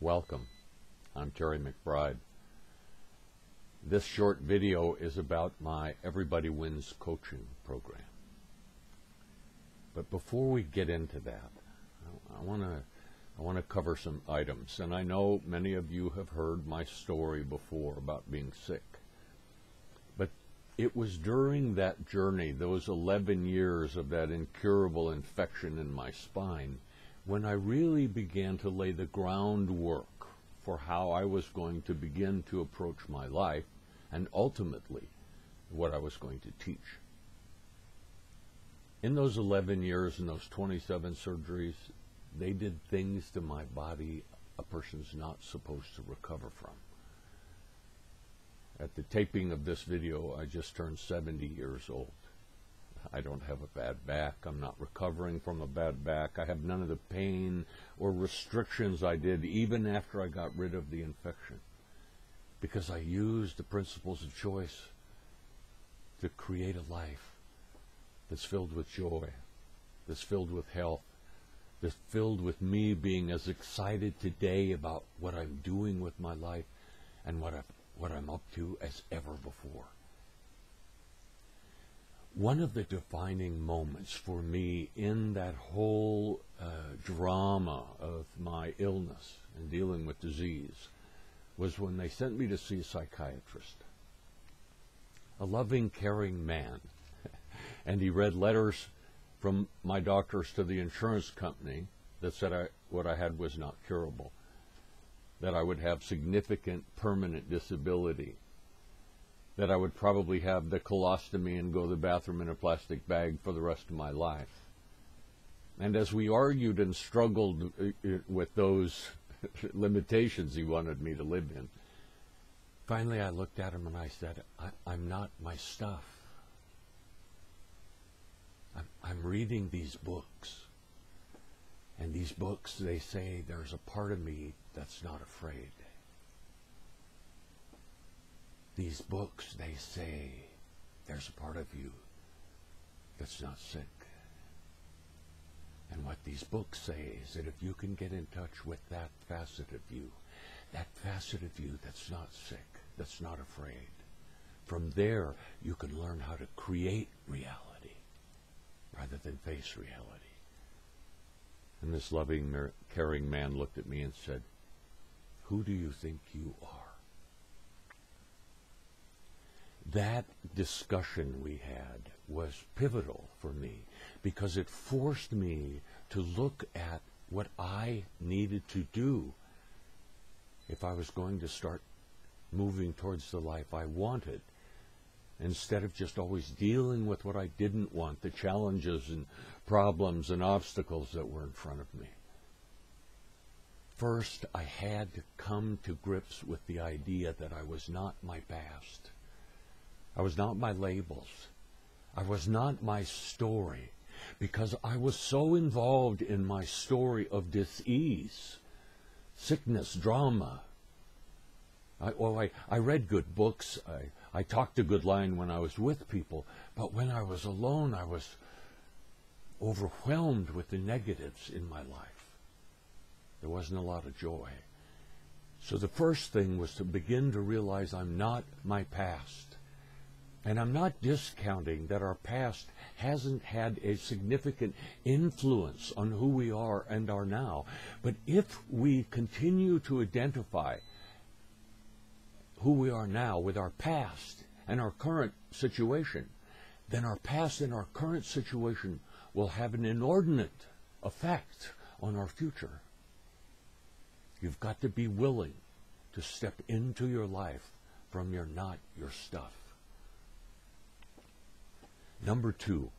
Welcome. I'm Terry McBride. This short video is about my Everybody Wins coaching program. But before we get into that, I want to cover some items. And I know many of you have heard my story before about being sick. But it was during that journey, those 11 years of that incurable infection in my spine, when I really began to lay the groundwork for how I was going to begin to approach my life and ultimately what I was going to teach. In those 11 years and those 27 surgeries, they did things to my body a person's not supposed to recover from. At the taping of this video, I just turned 70 years old. I don't have a bad back. I'm not recovering from a bad back. I have none of the pain or restrictions I did even after I got rid of the infection, because I used the principles of choice to create a life that's filled with joy, that's filled with health, that's filled with me being as excited today about what I'm doing with my life and what I'm up to as ever before. One of the defining moments for me in that whole drama of my illness and dealing with disease was when they sent me to see a psychiatrist, a loving, caring man. And he read letters from my doctors to the insurance company that said what I had was not curable, that I would have significant permanent disability, that I would probably have the colostomy and go to the bathroom in a plastic bag for the rest of my life. And as we argued and struggled with those limitations he wanted me to live in, finally I looked at him and I said, I'm not my stuff. I'm reading these books. And these books, they say there's a part of me that's not afraid. These books, they say there's a part of you that's not sick. And what these books say is that if you can get in touch with that facet of you that's not sick, that's not afraid, from there you can learn how to create reality rather than face reality. And this loving, caring man looked at me and said, "Who do you think you are?" That discussion we had was pivotal for me because it forced me to look at what I needed to do if I was going to start moving towards the life I wanted, instead of just always dealing with what I didn't want, the challenges and problems and obstacles that were in front of me. First, I had to come to grips with the idea that I was not my past. I was not my labels. I was not my story, because I was so involved in my story of dis-ease, sickness, drama. I read good books. I talked a good line when I was with people, but when I was alone, I was overwhelmed with the negatives in my life. There wasn't a lot of joy. So the first thing was to begin to realize I'm not my past. And I'm not discounting that our past hasn't had a significant influence on who we are and are now. But if we continue to identify who we are now with our past and our current situation, then our past and our current situation will have an inordinate effect on our future. You've got to be willing to step into your life from your not your stuff. Number two,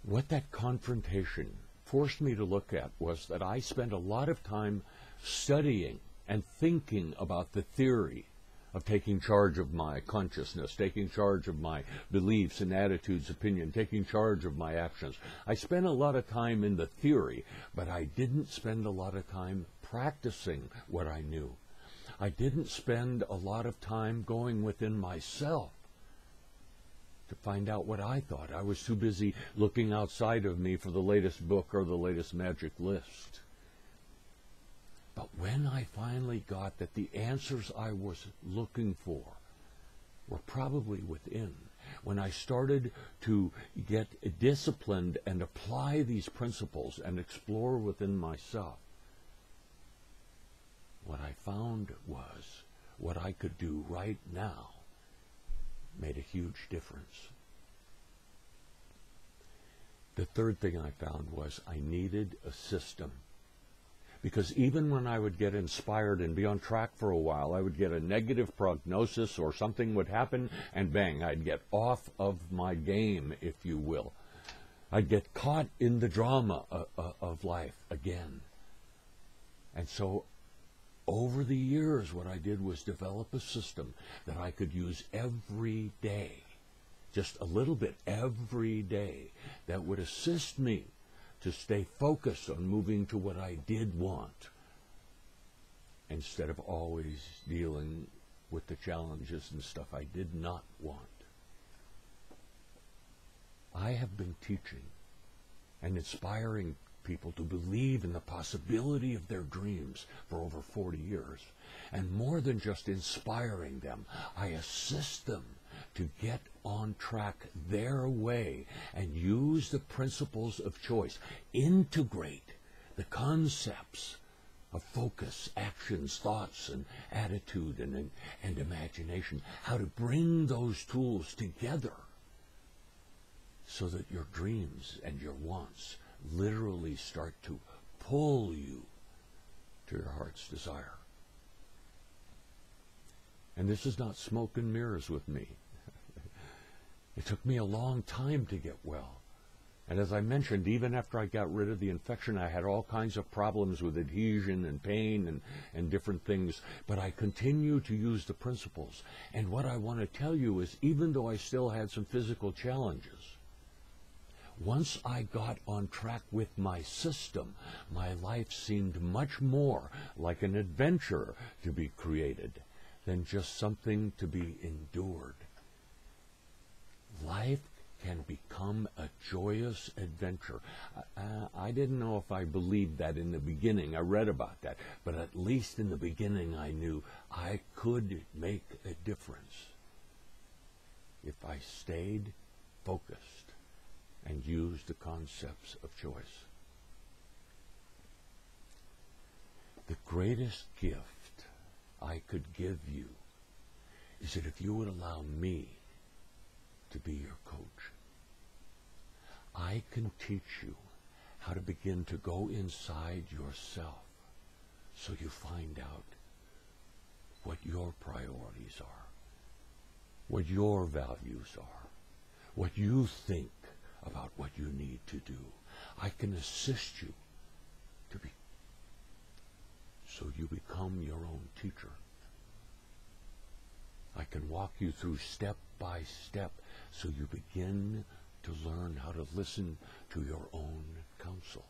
what that confrontation forced me to look at was that I spent a lot of time studying and thinking about the theory of taking charge of my consciousness, taking charge of my beliefs and attitudes, opinion, taking charge of my actions. I spent a lot of time in the theory, but I didn't spend a lot of time practicing what I knew. I didn't spend a lot of time going within myself to find out what I thought. I was too busy looking outside of me for the latest book or the latest magic list. But when then I finally got that the answers I was looking for were probably within. When I started to get disciplined and apply these principles and explore within myself, what I found was what I could do right now made a huge difference. The third thing I found was I needed a system. Because even when I would get inspired and be on track for a while, I would get a negative prognosis or something would happen, and bang, I'd get off of my game, if you will. I'd get caught in the drama of life again. And so over the years, what I did was develop a system that I could use every day, just a little bit every day, that would assist me to stay focused on moving to what I did want, instead of always dealing with the challenges and stuff I did not want. I have been teaching and inspiring people to believe in the possibility of their dreams for over 40 years. And more than just inspiring them, I assist them to get on track their way and use the principles of choice. Integrate the concepts of focus, actions, thoughts, and attitude, and imagination. How to bring those tools together so that your dreams and your wants literally start to pull you to your heart's desire. And this is not smoke and mirrors with me. It took me a long time to get well. And as I mentioned, even after I got rid of the infection, I had all kinds of problems with adhesion and pain and different things. But I continue to use the principles. And what I want to tell you is, even though I still had some physical challenges, once I got on track with my system, my life seemed much more like an adventure to be created than just something to be endured. Life can become a joyous adventure. I didn't know if I believed that in the beginning. I read about that. But at least in the beginning I knew I could make a difference if I stayed focused and used the concepts of choice. The greatest gift I could give you is that if you would allow me to be your coach, I can teach you how to begin to go inside yourself so you find out what your priorities are, what your values are, what you think about what you need to do. I can assist you so you become your own teacher. I can walk you through step by step so you begin to learn how to listen to your own counsel.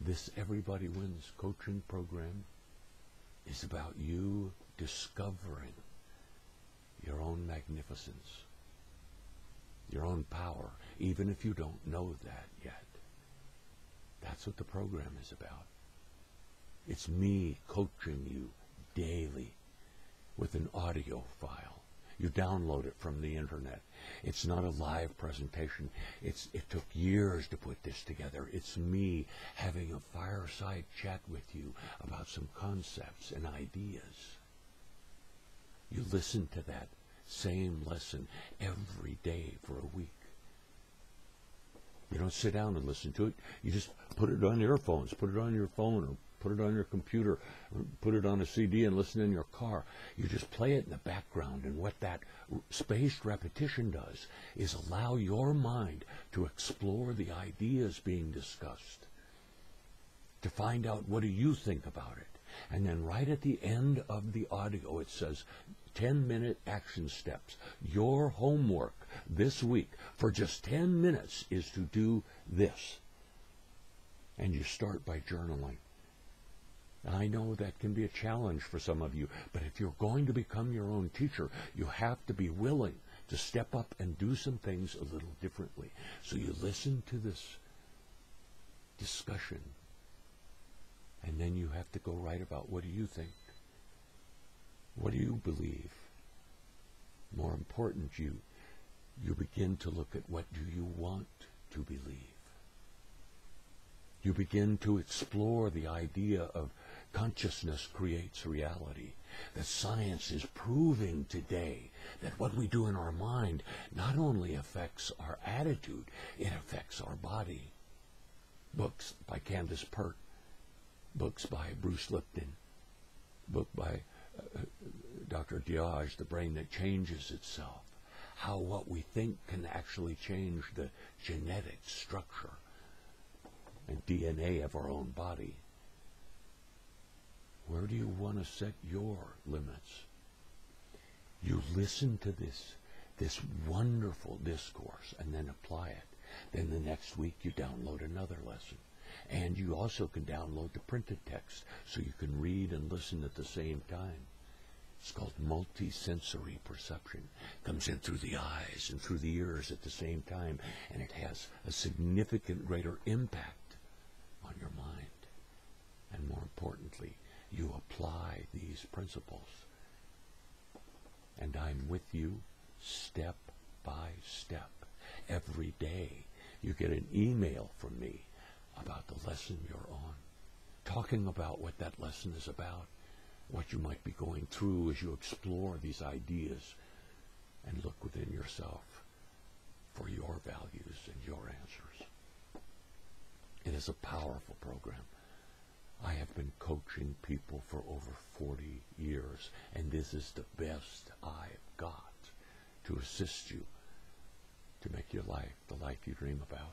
This Everybody Wins coaching program is about you discovering your own magnificence, your own power, even if you don't know that yet. That's what the program is about. It's me coaching you daily with an audio file. You download it from the internet. It's not a live presentation. It took years to put this together. It's me having a fireside chat with you about some concepts and ideas. You listen to that same lesson every day for a week. You don't sit down and listen to it. You just put it on earphones, put it on your phone, or put it on your computer, or put it on a CD and listen in your car. You just play it in the background, and what that spaced repetition does is allow your mind to explore the ideas being discussed, to find out what do you think about it. And then right at the end of the audio it says 10-minute action steps. Your homework this week for just 10 minutes is to do this. And you start by journaling. I know that can be a challenge for some of you, but if you're going to become your own teacher, you have to be willing to step up and do some things a little differently. So you listen to this discussion then you have to go write about, what do you think? What do you believe? More important, you begin to look at, what do you want to believe? You begin to explore the idea of consciousness creates reality. That science is proving today that what we do in our mind not only affects our attitude, it affects our body. Books by Candace Pert, books by Bruce Lipton, book by Dr. Diage, The Brain That Changes Itself. How what we think can actually change the genetic structure and DNA of our own body. Where do you want to set your limits? You listen to this wonderful discourse and then apply it. Then the next week you download another lesson. And you also can download the printed text so you can read and listen at the same time. It's called multisensory perception. It comes in through the eyes and through the ears at the same time, and it has a significant greater impact on your mind. And more importantly, you apply these principles. And I'm with you step by step. Every day you get an email from me about the lesson you're on, talking about what that lesson is about, what you might be going through as you explore these ideas and look within yourself for your values and your answers. It is a powerful program. I have been coaching people for over 40 years, and this is the best I've got to assist you to make your life the life you dream about.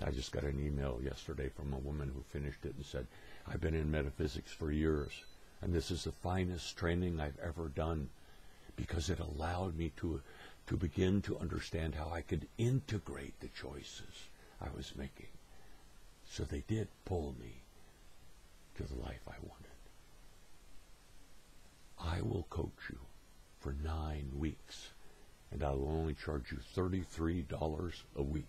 I just got an email yesterday from a woman who finished it and said, I've been in metaphysics for years, and this is the finest training I've ever done because it allowed me to begin to understand how I could integrate the choices I was making. So they did pull me to the life I wanted. I will coach you for 9 weeks, and I will only charge you $33 a week.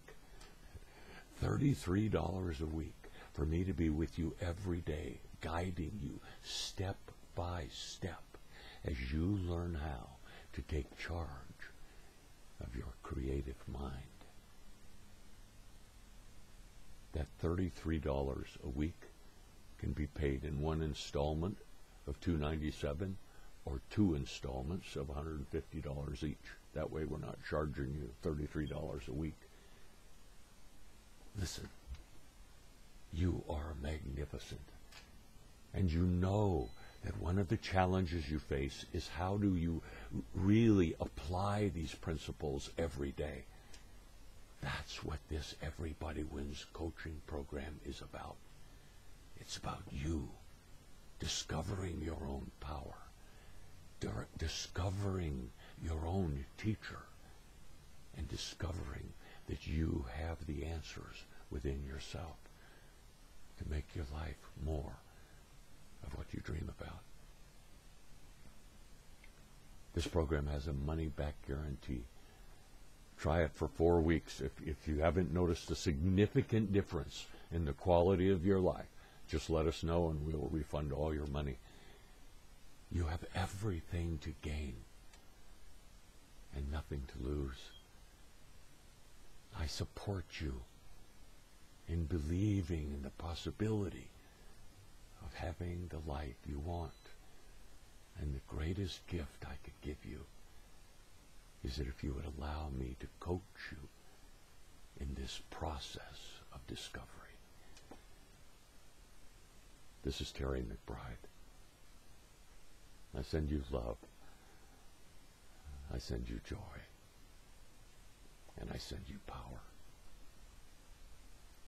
$33 a week for me to be with you every day, guiding you step by step as you learn how to take charge of your creative mind. That $33 a week can be paid in one installment of $297 or 2 installments of $150 each. That way we're not charging you $33 a week. Listen, you are magnificent. And you know that one of the challenges you face is how do you really apply these principles every day. That's what this Everybody Wins coaching program is about. It's about you discovering your own power, discovering your own teacher, and discovering that you have the answers within yourself to make your life more of what you dream about. This program has a money-back guarantee. Try it for 4 weeks. If you haven't noticed a significant difference in the quality of your life, just let us know and we'll refund all your money. You have everything to gain and nothing to lose. I support you in believing in the possibility of having the life you want. And the greatest gift I could give you is that if you would allow me to coach you in this process of discovery. This is Terry McBride. I send you love. I send you joy. And I send you power.